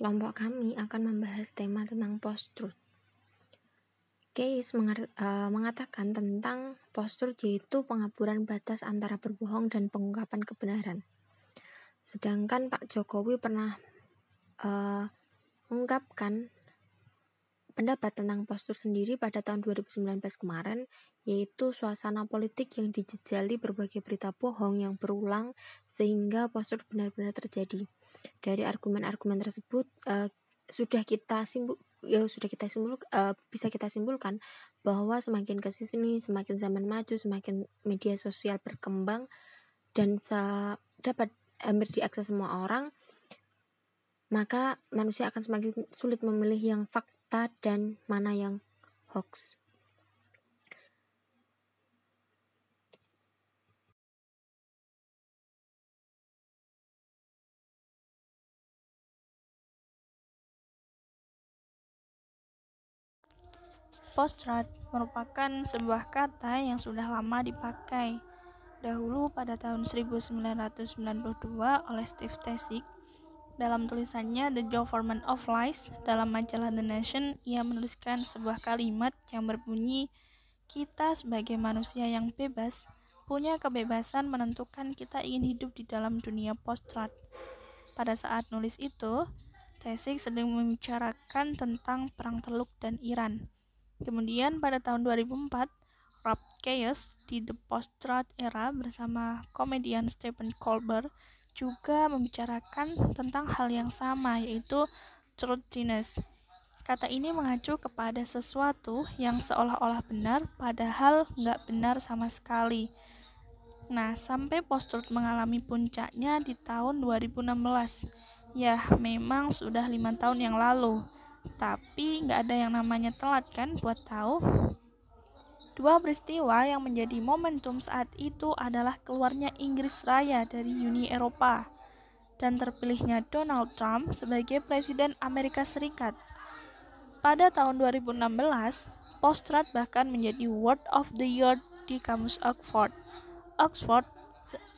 Kelompok kami akan membahas tema tentang post-truth. Case mengatakan tentang post-truth yaitu pengaburan batas antara berbohong dan pengungkapan kebenaran. Sedangkan Pak Jokowi pernah mengungkapkan pendapat tentang post-truth sendiri pada tahun 2019 kemarin, yaitu suasana politik yang dijejali berbagai berita bohong yang berulang sehingga post-truth benar-benar terjadi. Dari argumen-argumen tersebut bisa kita simpulkan bahwa semakin ke sini, semakin zaman maju, semakin media sosial berkembang dan dapat hampir diakses semua orang, maka manusia akan semakin sulit memilih yang fakta dan mana yang hoax. Post-truth merupakan sebuah kata yang sudah lama dipakai. Dahulu pada tahun 1992 oleh Steve Daszak, dalam tulisannya The Government of Lies dalam majalah The Nation, ia menuliskan sebuah kalimat yang berbunyi, kita sebagai manusia yang bebas, punya kebebasan menentukan kita ingin hidup di dalam dunia post-truth. Pada saat nulis itu, Daszak sedang membicarakan tentang Perang Teluk dan Iran. Kemudian pada tahun 2004, Rob Keyes di The Post-Truth Era bersama komedian Stephen Colbert juga membicarakan tentang hal yang sama, yaitu truthiness. Kata ini mengacu kepada sesuatu yang seolah-olah benar, padahal nggak benar sama sekali. Nah, sampai post-truth mengalami puncaknya di tahun 2016. Ya, memang sudah 5 tahun yang lalu. Tapi nggak ada yang namanya telat kan buat tahu. Dua peristiwa yang menjadi momentum saat itu adalah keluarnya Inggris Raya dari Uni Eropa dan terpilihnya Donald Trump sebagai Presiden Amerika Serikat. Pada tahun 2016, post-truth bahkan menjadi word of the year di kamus Oxford. Oxford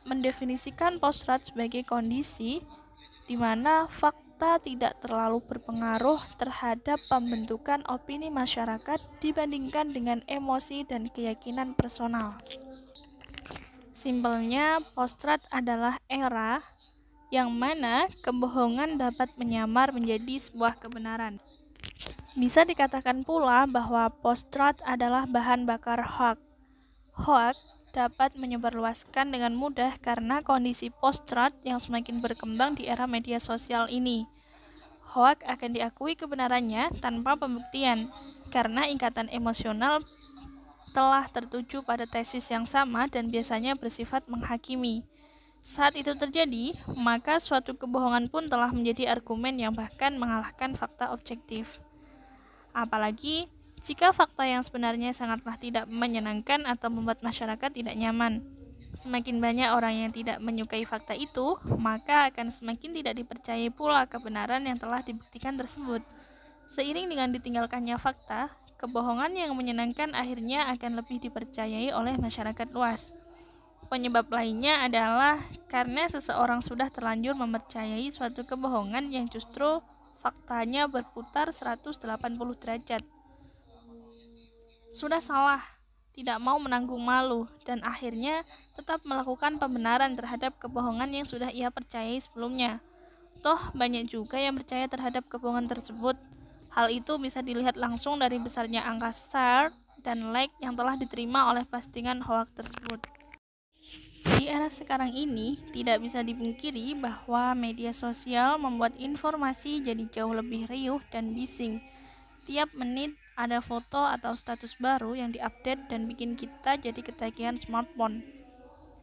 mendefinisikan post-truth sebagai kondisi di mana fakta tidak terlalu berpengaruh terhadap pembentukan opini masyarakat dibandingkan dengan emosi dan keyakinan personal. Simpelnya, post-truth adalah era yang mana kebohongan dapat menyamar menjadi sebuah kebenaran. Bisa dikatakan pula bahwa post-truth adalah bahan bakar hoax. Hoax dapat menyebarluaskan dengan mudah karena kondisi post-truth yang semakin berkembang di era media sosial ini. Hoax akan diakui kebenarannya tanpa pembuktian, karena ikatan emosional telah tertuju pada tesis yang sama dan biasanya bersifat menghakimi. Saat itu terjadi, maka suatu kebohongan pun telah menjadi argumen yang bahkan mengalahkan fakta objektif. Apalagi jika fakta yang sebenarnya sangatlah tidak menyenangkan atau membuat masyarakat tidak nyaman. Semakin banyak orang yang tidak menyukai fakta itu, maka akan semakin tidak dipercayai pula kebenaran yang telah dibuktikan tersebut. Seiring dengan ditinggalkannya fakta, kebohongan yang menyenangkan akhirnya akan lebih dipercayai oleh masyarakat luas. Penyebab lainnya adalah karena seseorang sudah terlanjur mempercayai suatu kebohongan yang justru faktanya berputar 180 derajat. Sudah salah, tidak mau menanggung malu, dan akhirnya tetap melakukan pembenaran terhadap kebohongan yang sudah ia percayai sebelumnya. Toh banyak juga yang percaya terhadap kebohongan tersebut. Hal itu bisa dilihat langsung dari besarnya angka share dan like yang telah diterima oleh postingan hoax tersebut. Di era sekarang ini, tidak bisa dipungkiri bahwa media sosial membuat informasi jadi jauh lebih riuh dan bising. Tiap menit ada foto atau status baru yang diupdate dan bikin kita jadi ketagihan smartphone.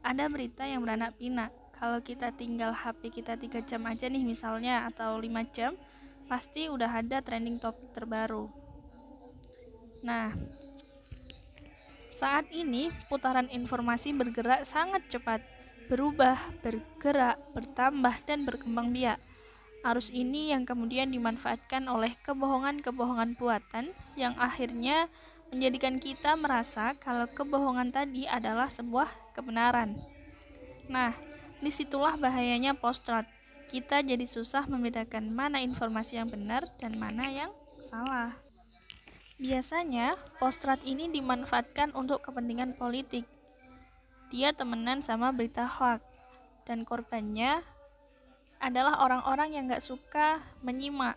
Ada berita yang beranak pinak. Kalau kita tinggal HP kita 3 jam aja nih misalnya, atau 5 jam, pasti udah ada trending topik terbaru. Nah, saat ini putaran informasi bergerak sangat cepat, berubah, bergerak, bertambah, dan berkembang biak. Arus ini yang kemudian dimanfaatkan oleh kebohongan-kebohongan buatan yang akhirnya menjadikan kita merasa kalau kebohongan tadi adalah sebuah kebenaran. Nah, disitulah bahayanya post-truth. kita jadi susah membedakan mana informasi yang benar dan mana yang salah. Biasanya, Postrat ini dimanfaatkan untuk kepentingan politik. Dia temenan sama berita hoax, dan korbannya adalah orang-orang yang gak suka menyimak.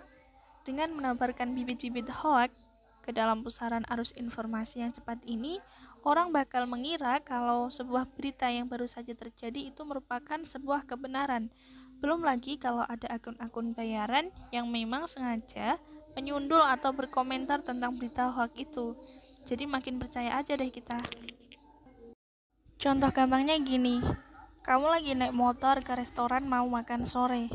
Dengan menebarkan bibit-bibit hoax ke dalam pusaran arus informasi yang cepat ini, orang bakal mengira kalau sebuah berita yang baru saja terjadi itu merupakan sebuah kebenaran. Belum lagi kalau ada akun-akun bayaran yang memang sengaja menyundul atau berkomentar tentang berita hoax itu. Jadi makin percaya aja deh kita. Contoh gampangnya gini, kamu lagi naik motor ke restoran mau makan sore,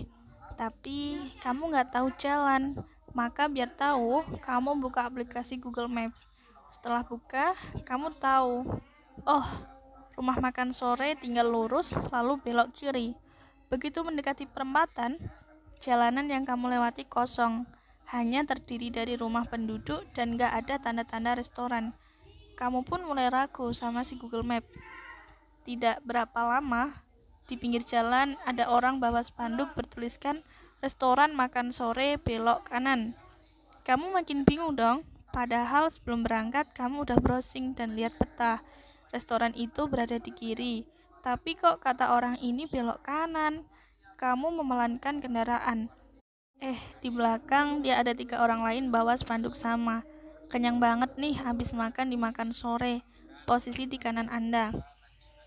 tapi kamu nggak tahu jalan. Maka biar tahu, kamu buka aplikasi Google Maps. Setelah buka, kamu tahu, oh, rumah makan sore tinggal lurus lalu belok kiri. Begitu mendekati perempatan, jalanan yang kamu lewati kosong, hanya terdiri dari rumah penduduk dan gak ada tanda-tanda restoran. Kamu pun mulai ragu sama si Google Map. Tidak berapa lama, di pinggir jalan ada orang bawa spanduk bertuliskan restoran makan sore belok kanan. Kamu makin bingung dong, padahal sebelum berangkat kamu udah browsing dan lihat peta. Restoran itu berada di kiri, tapi kok kata orang ini belok kanan. Kamu memelankan kendaraan. Di belakang dia ada 3 orang lain bawa spanduk sama. Kenyang banget nih habis makan di makan sore. Posisi di kanan Anda.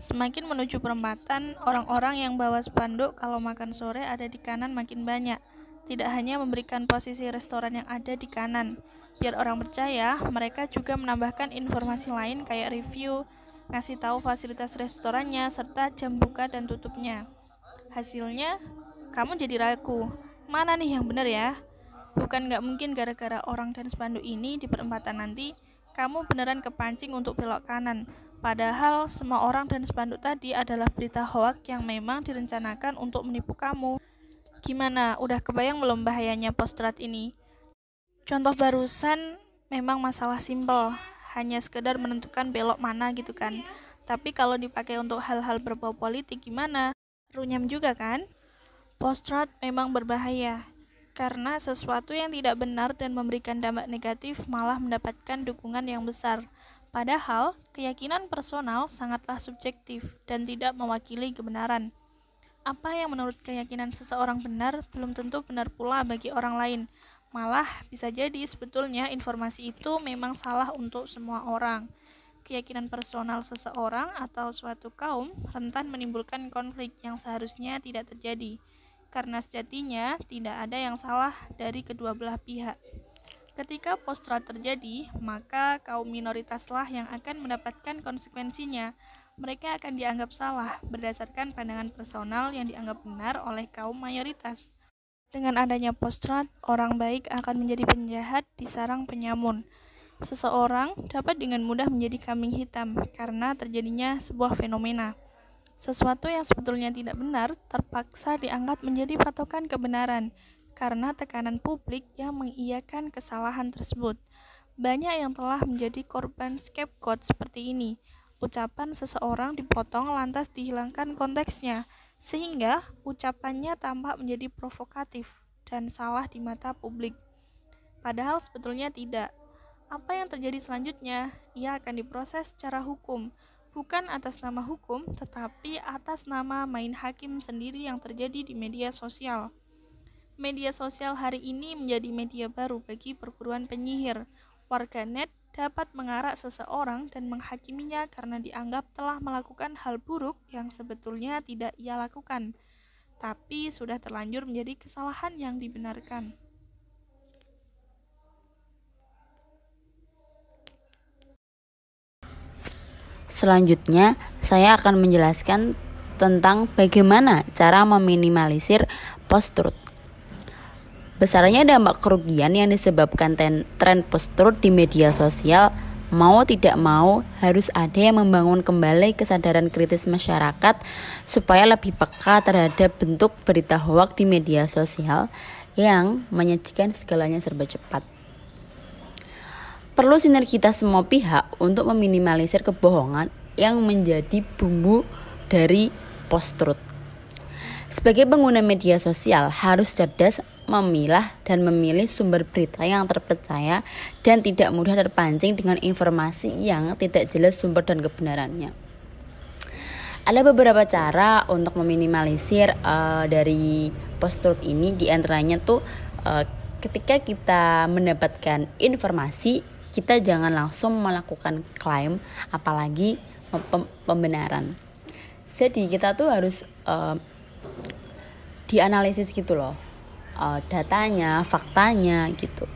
Semakin menuju perempatan, orang-orang yang bawa spanduk kalau makan sore ada di kanan makin banyak. Tidak hanya memberikan posisi restoran yang ada di kanan. Biar orang percaya, mereka juga menambahkan informasi lain kayak review, ngasih tahu fasilitas restorannya, serta jam buka dan tutupnya. Hasilnya, kamu jadi ragu. Mana nih yang benar ya? Bukan gak mungkin gara-gara orang dan spanduk ini di perempatan nanti, kamu beneran kepancing untuk belok kanan. Padahal semua orang dan spanduk tadi adalah berita hoax yang memang direncanakan untuk menipu kamu. Gimana? Udah kebayang belum bahayanya Postrat ini? Contoh barusan memang masalah simpel, hanya sekedar menentukan belok mana gitu kan. Tapi kalau dipakai untuk hal-hal berbau politik gimana? Runyam juga kan? Postrat memang berbahaya, karena sesuatu yang tidak benar dan memberikan dampak negatif malah mendapatkan dukungan yang besar. Padahal, keyakinan personal sangatlah subjektif dan tidak mewakili kebenaran. Apa yang menurut keyakinan seseorang benar, belum tentu benar pula bagi orang lain. Malah, bisa jadi sebetulnya informasi itu memang salah untuk semua orang. Keyakinan personal seseorang atau suatu kaum rentan menimbulkan konflik yang seharusnya tidak terjadi. Karena sejatinya tidak ada yang salah dari kedua belah pihak. Ketika Postrat terjadi, maka kaum minoritaslah yang akan mendapatkan konsekuensinya. Mereka akan dianggap salah berdasarkan pandangan personal yang dianggap benar oleh kaum mayoritas. Dengan adanya Postrat, orang baik akan menjadi penjahat di sarang penyamun. Seseorang dapat dengan mudah menjadi kambing hitam karena terjadinya sebuah fenomena. Sesuatu yang sebetulnya tidak benar terpaksa dianggap menjadi patokan kebenaran karena tekanan publik yang mengiyakan kesalahan tersebut. Banyak yang telah menjadi korban scapegoat seperti ini. Ucapan seseorang dipotong lantas dihilangkan konteksnya, sehingga ucapannya tampak menjadi provokatif dan salah di mata publik. Padahal sebetulnya tidak. Apa yang terjadi selanjutnya? Ia akan diproses secara hukum. Bukan atas nama hukum, tetapi atas nama main hakim sendiri yang terjadi di media sosial. Media sosial hari ini menjadi media baru bagi perburuan penyihir. Warganet dapat mengarak seseorang dan menghakiminya karena dianggap telah melakukan hal buruk yang sebetulnya tidak ia lakukan, tapi sudah terlanjur menjadi kesalahan yang dibenarkan. Selanjutnya, saya akan menjelaskan tentang bagaimana cara meminimalisir post-truth. Besarnya dampak kerugian yang disebabkan tren post-truth di media sosial, mau tidak mau harus ada yang membangun kembali kesadaran kritis masyarakat supaya lebih peka terhadap bentuk berita hoax di media sosial yang menyajikan segalanya serba cepat. Perlu sinergitas semua pihak untuk meminimalisir kebohongan yang menjadi bumbu dari post-truth. Sebagai pengguna media sosial harus cerdas memilah dan memilih sumber berita yang terpercaya dan tidak mudah terpancing dengan informasi yang tidak jelas sumber dan kebenarannya. Ada beberapa cara untuk meminimalisir dari post-truth ini, diantaranya tuh ketika kita mendapatkan informasi, kita jangan langsung melakukan klaim, apalagi pembenaran. Jadi kita tuh harus dianalisis gitu loh, datanya, faktanya gitu.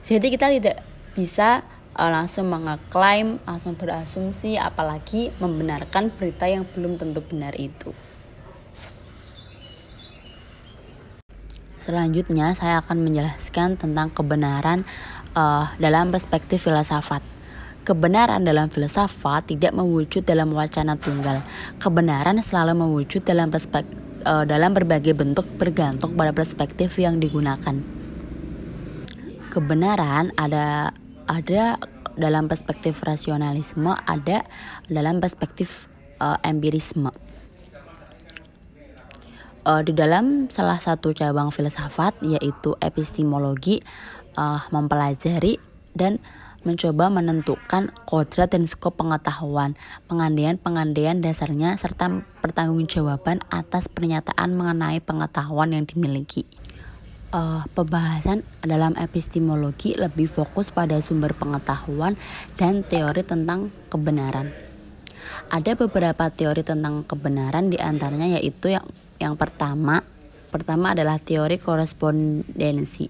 Jadi kita tidak bisa langsung mengeklaim, langsung berasumsi, apalagi membenarkan berita yang belum tentu benar itu. Selanjutnya saya akan menjelaskan tentang kebenaran dalam perspektif filsafat. Kebenaran dalam filsafat tidak mewujud dalam wacana tunggal. Kebenaran selalu mewujud dalam berbagai bentuk bergantung pada perspektif yang digunakan. Kebenaran ada dalam perspektif rasionalisme, ada dalam perspektif empirisme. Di dalam salah satu cabang filsafat yaitu epistemologi, mempelajari dan mencoba menentukan kodrat dan skop pengetahuan, pengandaian dasarnya, serta pertanggungjawaban atas pernyataan mengenai pengetahuan yang dimiliki. Pembahasan dalam epistemologi lebih fokus pada sumber pengetahuan dan teori tentang kebenaran. Ada beberapa teori tentang kebenaran, diantaranya yaitu yang pertama adalah teori korespondensi,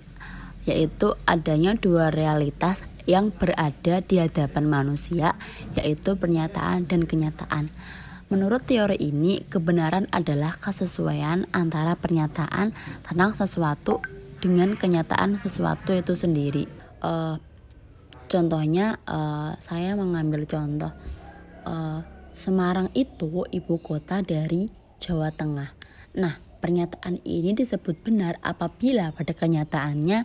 yaitu adanya dua realitas yang berada di hadapan manusia, yaitu pernyataan dan kenyataan. Menurut teori ini, kebenaran adalah kesesuaian antara pernyataan tentang sesuatu dengan kenyataan sesuatu itu sendiri. Contohnya, saya mengambil contoh, Semarang itu ibu kota dari Jawa Tengah. Nah, pernyataan ini disebut benar apabila pada kenyataannya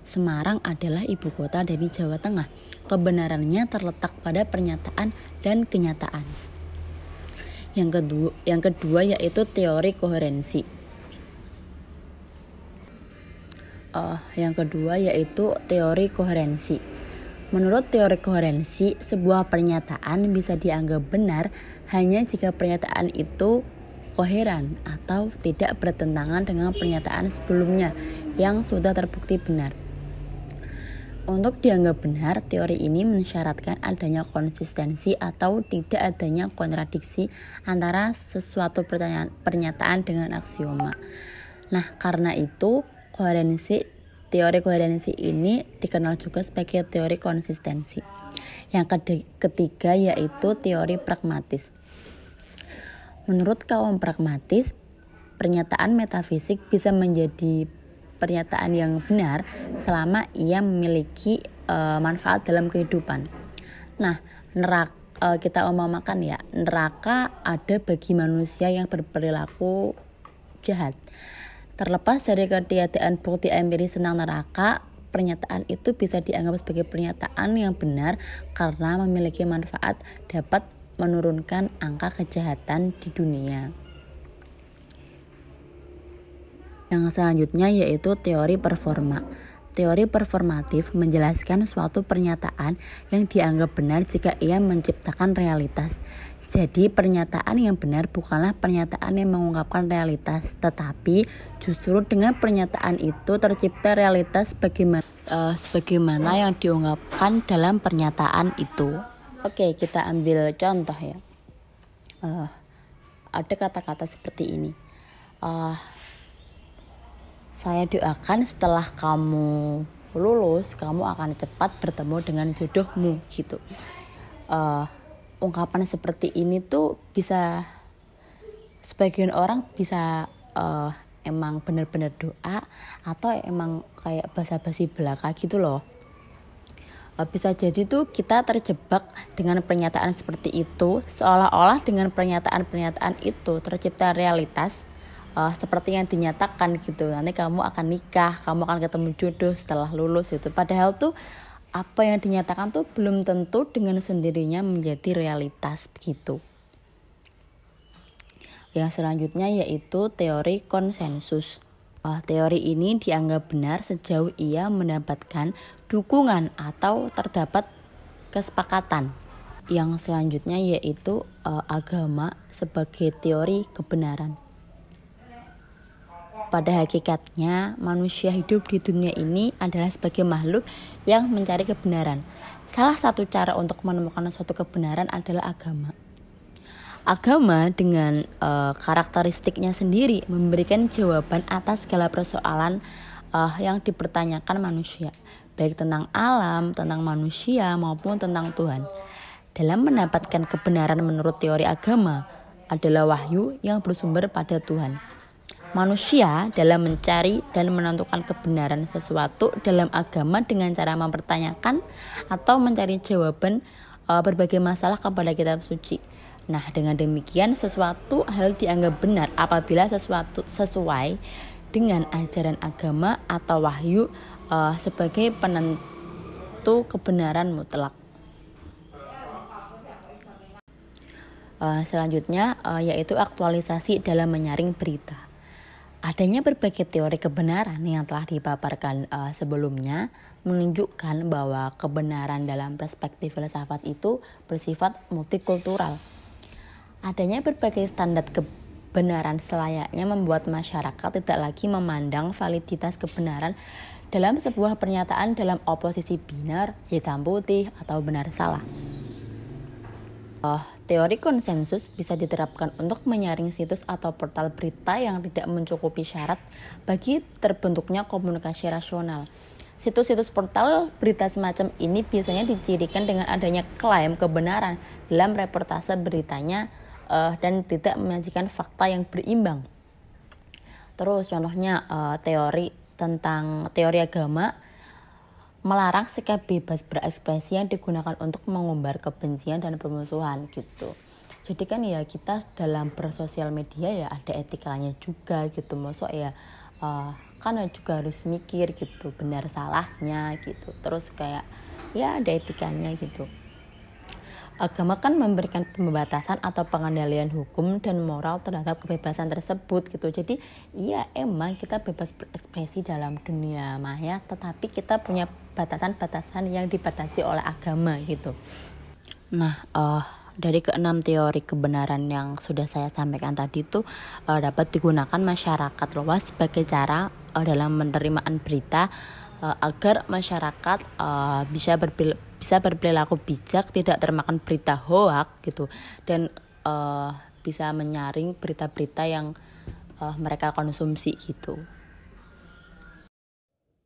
Semarang adalah ibu kota dari Jawa Tengah. Kebenarannya terletak pada pernyataan dan kenyataan. Yang kedua yaitu teori koherensi. Menurut teori koherensi, sebuah pernyataan bisa dianggap benar hanya jika pernyataan itu koheren atau tidak bertentangan dengan pernyataan sebelumnya yang sudah terbukti benar. Untuk dianggap benar, teori ini mensyaratkan adanya konsistensi atau tidak adanya kontradiksi antara sesuatu pernyataan dengan aksioma. Nah, karena itu teori koherensi ini dikenal juga sebagai teori konsistensi. Yang ketiga yaitu teori pragmatis. Menurut kaum pragmatis, pernyataan metafisik bisa menjadi pernyataan yang benar selama ia memiliki manfaat dalam kehidupan. Nah, kita umpamakan ya, neraka ada bagi manusia yang berperilaku jahat. Terlepas dari ketiadaan bukti empiris tentang neraka, pernyataan itu bisa dianggap sebagai pernyataan yang benar karena memiliki manfaat, dapat menurunkan angka kejahatan di dunia. Yang selanjutnya yaitu teori performa. Teori performatif menjelaskan suatu pernyataan yang dianggap benar jika ia menciptakan realitas. Jadi pernyataan yang benar bukanlah pernyataan yang mengungkapkan realitas, tetapi justru dengan pernyataan itu tercipta realitas sebagaimana yang diungkapkan dalam pernyataan itu. Oke, kita ambil contoh ya. Ada kata-kata seperti ini. Saya doakan setelah kamu lulus, kamu akan cepat bertemu dengan jodohmu gitu. Ungkapan seperti ini tuh bisa, sebagian orang bisa emang benar-benar doa atau emang kayak basa-basi belaka gitu loh. Bisa jadi tuh kita terjebak dengan pernyataan seperti itu, seolah-olah dengan pernyataan-pernyataan itu tercipta realitas seperti yang dinyatakan gitu. Nanti kamu akan nikah, kamu akan ketemu jodoh setelah lulus gitu. Padahal tuh apa yang dinyatakan tuh belum tentu dengan sendirinya menjadi realitas begitu. Yang selanjutnya yaitu teori konsensus. Teori ini dianggap benar sejauh ia mendapatkan dukungan atau terdapat kesepakatan. Yang selanjutnya yaitu agama sebagai teori kebenaran. Pada hakikatnya, manusia hidup di dunia ini adalah sebagai makhluk yang mencari kebenaran. Salah satu cara untuk menemukan suatu kebenaran adalah agama. Agama dengan karakteristiknya sendiri memberikan jawaban atas segala persoalan yang dipertanyakan manusia, baik tentang alam, tentang manusia, maupun tentang Tuhan. Dalam mendapatkan kebenaran menurut teori agama adalah wahyu yang bersumber pada Tuhan. Manusia dalam mencari dan menentukan kebenaran sesuatu dalam agama dengan cara mempertanyakan atau mencari jawaban berbagai masalah kepada kitab suci. Nah, dengan demikian sesuatu hal dianggap benar apabila sesuatu sesuai dengan ajaran agama atau wahyu sebagai penentu kebenaran mutlak. Selanjutnya yaitu aktualisasi dalam menyaring berita. Adanya berbagai teori kebenaran yang telah dipaparkan sebelumnya menunjukkan bahwa kebenaran dalam perspektif filsafat itu bersifat multikultural. Adanya berbagai standar kebenaran selayaknya membuat masyarakat tidak lagi memandang validitas kebenaran dalam sebuah pernyataan dalam oposisi binar, hitam putih, atau benar salah. Teori konsensus bisa diterapkan untuk menyaring situs atau portal berita yang tidak mencukupi syarat bagi terbentuknya komunikasi rasional. Situs-situs portal berita semacam ini biasanya dicirikan dengan adanya klaim kebenaran dalam reportase beritanya dan tidak menyajikan fakta yang berimbang. Terus contohnya teori agama melarang sikap bebas berekspresi yang digunakan untuk mengumbar kebencian dan permusuhan gitu. Jadi kan ya kita dalam bersosial media ya ada etikanya juga gitu. Maksud ya kan juga harus mikir gitu benar salahnya gitu. Terus kayak ya ada etikanya gitu. Agama kan memberikan pembatasan atau pengendalian hukum dan moral terhadap kebebasan tersebut gitu. Jadi iya emang kita bebas berekspresi dalam dunia maya, tetapi kita punya batasan-batasan yang dibatasi oleh agama gitu. Nah, dari keenam teori kebenaran yang sudah saya sampaikan tadi itu dapat digunakan masyarakat luas sebagai cara dalam penerimaan berita agar masyarakat bisa berperilaku bijak, tidak termakan berita hoak gitu, dan bisa menyaring berita-berita yang mereka konsumsi gitu.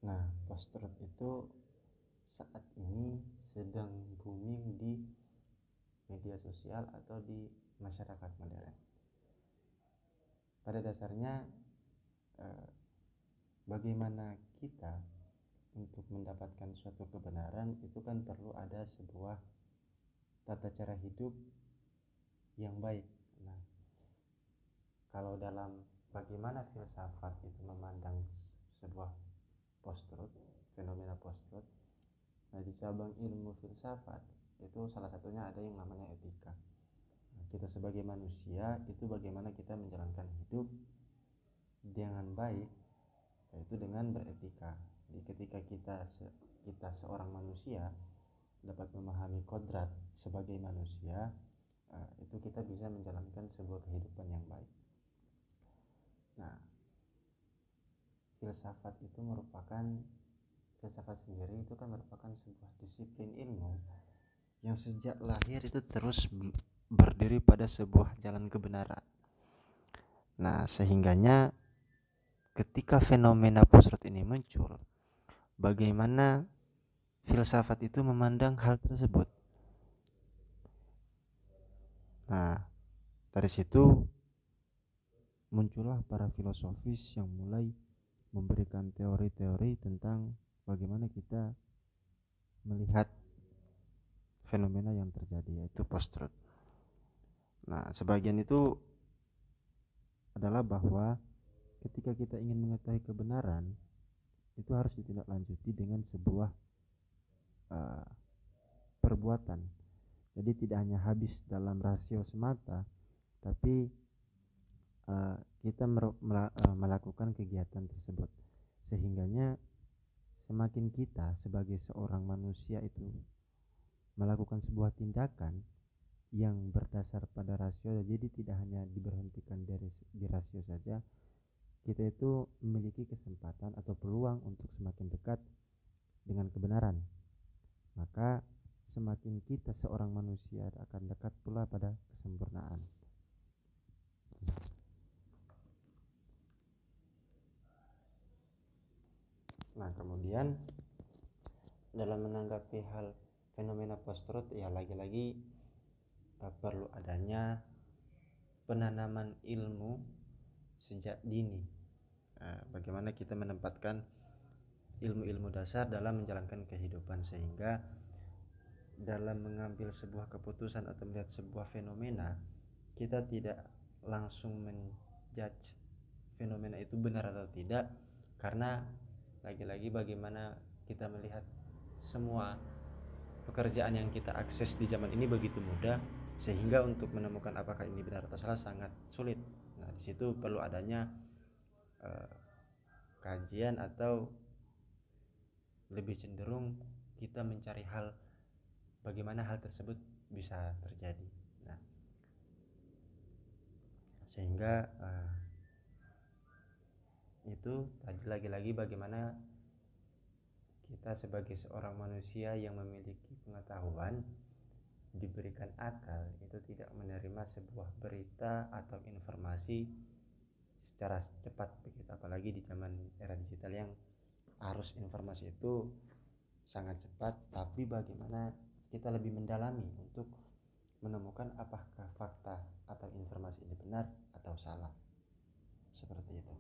Nah, post-truth itu saat ini sedang booming di media sosial atau di masyarakat modern. Pada dasarnya bagaimana kita untuk mendapatkan suatu kebenaran itu kan perlu ada sebuah tata cara hidup yang baik. Nah, kalau dalam bagaimana filsafat itu memandang sebuah post-truth, fenomena post-truth, nah di cabang ilmu filsafat itu salah satunya ada yang namanya etika. Nah, kita sebagai manusia itu bagaimana kita menjalankan hidup dengan baik, yaitu dengan beretika. Jadi ketika kita seorang manusia dapat memahami kodrat sebagai manusia, itu kita bisa menjalankan sebuah kehidupan yang baik. Nah, filsafat sendiri itu kan merupakan sebuah disiplin ilmu yang sejak lahir itu terus berdiri pada sebuah jalan kebenaran. Nah, sehingganya ketika fenomena post-truth ini muncul, bagaimana filsafat itu memandang hal tersebut. Nah, dari situ muncullah para filosofis yang mulai memberikan teori-teori tentang bagaimana kita melihat fenomena yang terjadi, yaitu post-truth. Nah, sebagian itu adalah bahwa ketika kita ingin mengetahui kebenaran, itu harus ditindaklanjuti dengan sebuah perbuatan. Jadi tidak hanya habis dalam rasio semata, tapi kita melakukan kegiatan tersebut, sehingganya semakin kita sebagai seorang manusia itu melakukan sebuah tindakan yang berdasar pada rasio, jadi tidak hanya diberhentikan di rasio saja, kita itu memiliki kesempatan atau peluang untuk semakin dekat dengan kebenaran. Maka semakin kita seorang manusia akan dekat pula pada kesempurnaan. Nah, kemudian dalam menanggapi hal fenomena post-truth, ya lagi-lagi perlu adanya penanaman ilmu sejak dini. Bagaimana kita menempatkan ilmu-ilmu dasar dalam menjalankan kehidupan, sehingga dalam mengambil sebuah keputusan atau melihat sebuah fenomena, kita tidak langsung menjudge fenomena itu benar atau tidak, karena lagi-lagi bagaimana kita melihat semua pekerjaan yang kita akses di zaman ini begitu mudah, sehingga untuk menemukan apakah ini benar atau salah sangat sulit. Nah, di situ perlu adanya kajian, atau lebih cenderung kita mencari hal bagaimana hal tersebut bisa terjadi. Nah, sehingga itu lagi-lagi bagaimana kita sebagai seorang manusia yang memiliki pengetahuan, diberikan akal, itu tidak menerima sebuah berita atau informasi secara cepat begitu, apalagi di zaman era digital yang arus informasi itu sangat cepat. Tapi bagaimana kita lebih mendalami untuk menemukan apakah fakta atau informasi ini benar atau salah, seperti itu.